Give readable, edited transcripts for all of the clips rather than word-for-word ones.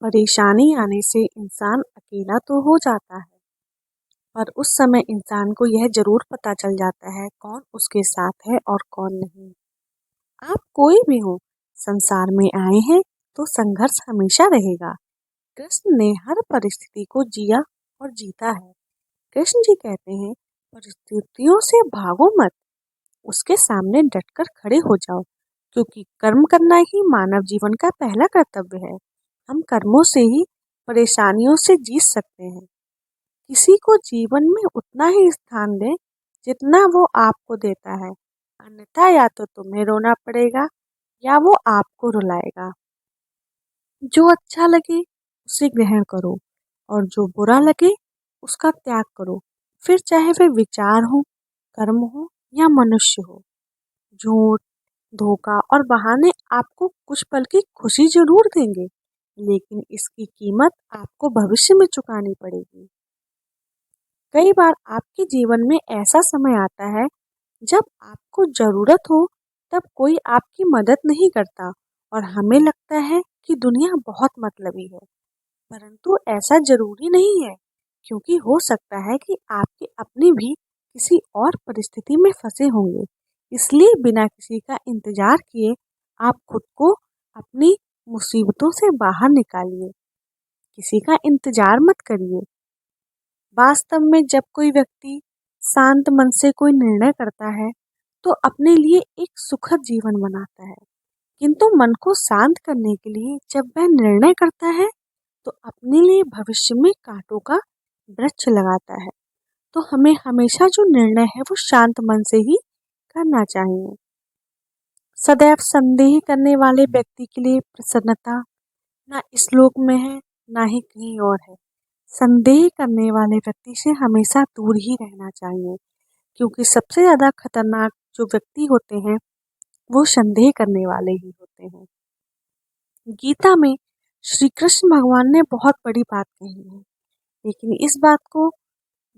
परेशानी आने से इंसान अकेला तो हो जाता है, पर उस समय इंसान को यह ज़रूर पता चल जाता है कौन उसके साथ है और कौन नहीं। आप कोई भी हो, संसार में आए हैं तो संघर्ष हमेशा रहेगा। कृष्ण ने हर परिस्थिति को जिया और जीता है। कृष्ण जी कहते हैं, परिस्थितियों से भागो मत, उसके सामने डटकर खड़े हो जाओ, क्योंकि कर्म करना ही मानव जीवन का पहला कर्तव्य है। हम कर्मों से ही परेशानियों से जीत सकते हैं। किसी को जीवन में उतना ही स्थान दें जितना वो आपको देता है, अन्यथा या तो तुम्हें रोना पड़ेगा या वो आपको रुलाएगा। जो अच्छा लगे उसे ग्रहण करो और जो बुरा लगे उसका त्याग करो, फिर चाहे वे विचार हो, कर्म हो या मनुष्य हो। झूठ, धोखा और बहाने आपको कुछ पल की खुशी जरूर देंगे, लेकिन इसकी कीमत आपको भविष्य में चुकानी पड़ेगी। कई बार आपके जीवन में ऐसा समय आता है जब आपको जरूरत हो तब कोई आपकी मदद नहीं करता और हमें लगता है कि दुनिया बहुत मतलबी है। परंतु ऐसा जरूरी नहीं है, क्योंकि हो सकता है कि आपके अपने भी किसी और परिस्थिति में फंसे होंगे। इसलिए बिना किसी का इंतजार किए आप खुद को अपनी मुसीबतों से बाहर निकालिए। किसी का इंतजार मत करिए। वास्तव में जब कोई व्यक्ति शांत मन से कोई निर्णय करता है तो अपने लिए एक सुखद जीवन बनाता है, किंतु मन को शांत करने के लिए जब वह निर्णय करता है तो अपने लिए भविष्य में कांटों का वृक्ष लगाता है। तो हमें हमेशा जो निर्णय है वो शांत मन से ही करना चाहिए। सदैव संदेह करने वाले व्यक्ति के लिए प्रसन्नता ना इस लोक में है, ना ही कहीं और है। संदेह करने वाले व्यक्ति से हमेशा दूर ही रहना चाहिए, क्योंकि सबसे ज्यादा खतरनाक जो व्यक्ति होते हैं वो संदेह करने वाले ही होते हैं। गीता में श्री कृष्ण भगवान ने बहुत बड़ी बात कही है, लेकिन इस बात को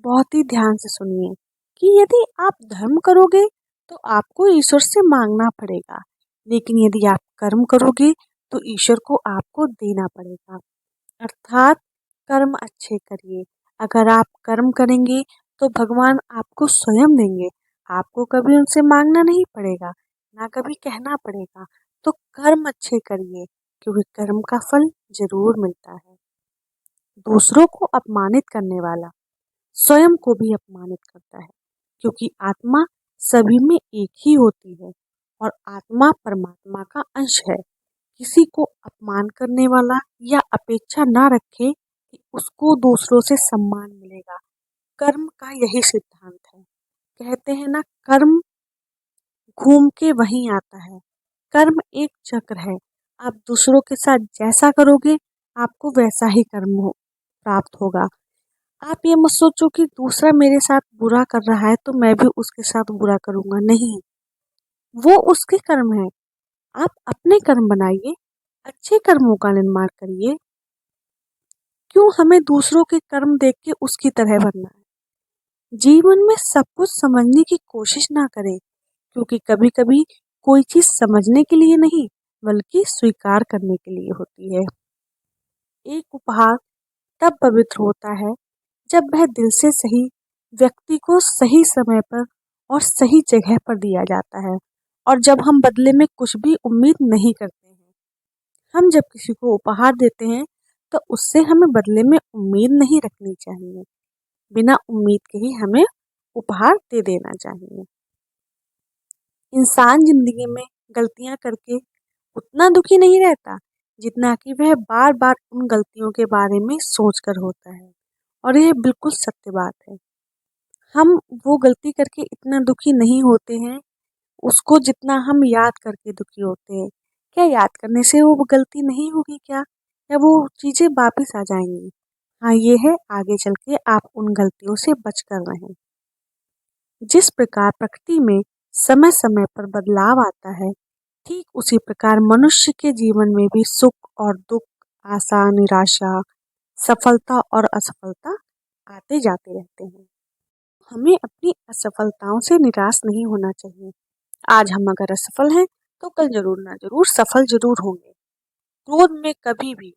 बहुत ही ध्यान से सुनिए कि यदि आप धर्म करोगे तो आपको ईश्वर से मांगना पड़ेगा, लेकिन यदि आप कर्म करोगे तो ईश्वर को आपको देना पड़ेगा। अर्थात कर्म अच्छे करिए। अगर आप कर्म करेंगे तो भगवान आपको स्वयं देंगे, आपको कभी उनसे मांगना नहीं पड़ेगा, ना कभी कहना पड़ेगा। तो कर्म अच्छे करिए, क्योंकि कर्म का फल जरूर मिलता है। दूसरों को अपमानित करने वाला स्वयं को भी अपमानित करता है, क्योंकि आत्मा सभी में एक ही होती है और आत्मा परमात्मा का अंश है। किसी को अपमान करने वाला या अपेक्षा ना रखे कि उसको दूसरों से सम्मान मिलेगा। कर्म का यही सिद्धांत है। कहते हैं ना, कर्म घूम के वहीं आता है। कर्म एक चक्र है। आप दूसरों के साथ जैसा करोगे आपको वैसा ही प्राप्त होगा। आप ये मत सोचो कि दूसरा मेरे साथ बुरा कर रहा है तो मैं भी उसके साथ बुरा करूंगा। नहीं, वो उसके कर्म है। आप अपने कर्म बनाइए, अच्छे कर्मों का निर्माण करिए। क्यों हमें दूसरों के कर्म देख के उसकी तरह बनना है? जीवन में सब कुछ समझने की कोशिश ना करें, क्योंकि कभी कभी कोई चीज समझने के लिए नहीं बल्कि स्वीकार करने के लिए होती है। एक उपहार तब पवित्र होता है जब वह दिल से सही व्यक्ति को सही समय पर और सही जगह पर दिया जाता है, और जब हम बदले में कुछ भी उम्मीद नहीं करते हैं। हम जब किसी को उपहार देते हैं तो उससे हमें बदले में उम्मीद नहीं रखनी चाहिए। बिना उम्मीद के ही हमें उपहार दे देना चाहिए। इंसान जिंदगी में गलतियां करके उतना दुखी नहीं रहता जितना कि वह बार बार उन गलतियों के बारे में सोचकर होता है, और यह बिल्कुल सत्य बात है। हम वो गलती करके इतना दुखी नहीं होते हैं उसको जितना हम याद करके दुखी होते हैं। क्या याद करने से वो गलती नहीं होगी क्या, या वो चीजें वापस आ जाएंगी? हाँ, ये है, आगे चल के आप उन गलतियों से बच कर रहें। जिस प्रकार प्रकृति में समय समय पर बदलाव आता है, ठीक उसी प्रकार मनुष्य के जीवन में भी सुख और दुख, आशा निराशा, सफलता और असफलता आते जाते रहते हैं। हमें अपनी असफलताओं से निराश नहीं होना चाहिए। आज हम अगर असफल हैं तो कल जरूर ना जरूर सफल जरूर होंगे। क्रोध में कभी भी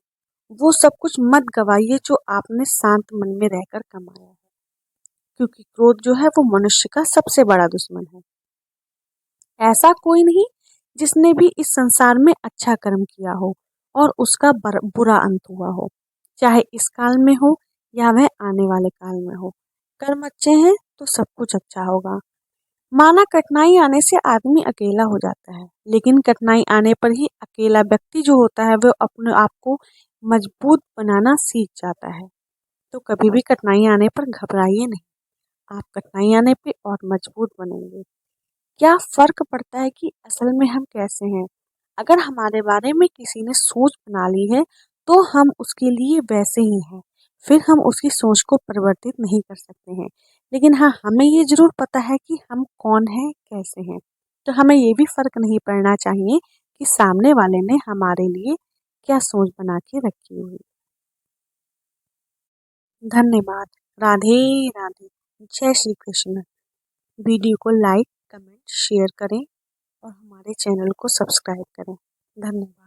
वो सब कुछ मत गवाइए जो आपने शांत मन में रहकर कमाया है, क्योंकि क्रोध जो है वो मनुष्य का सबसे बड़ा दुश्मन है। ऐसा कोई नहीं जिसने भी इस संसार में अच्छा कर्म किया हो और उसका बुरा अंत हुआ हो, चाहे इस काल में हो या वह आने वाले काल में हो। कर्म अच्छे हैं तो सब कुछ अच्छा होगा। माना कठिनाई आने से आदमी अकेला हो जाता है, लेकिन कठिनाई आने पर ही अकेला व्यक्ति जो होता है वह अपने आप को मजबूत बनाना सीख जाता है। तो कभी भी कठिनाई आने पर घबराइए नहीं, आप कठिनाई आने पे और मजबूत बनेंगे। क्या फर्क पड़ता है कि असल में हम कैसे हैं? अगर हमारे बारे में किसी ने सोच बना ली है तो हम उसके लिए वैसे ही हैं। फिर हम उसकी सोच को परिवर्तित नहीं कर सकते हैं। लेकिन हाँ, हमें ये जरूर पता है कि हम कौन हैं, कैसे हैं। तो हमें ये भी फर्क नहीं पड़ना चाहिए कि सामने वाले ने हमारे लिए क्या सोच बना के रखी हुई। धन्यवाद। राधे राधे। जय श्री कृष्ण। वीडियो को लाइक, कमेंट, शेयर करें और हमारे चैनल को सब्सक्राइब करें। धन्यवाद।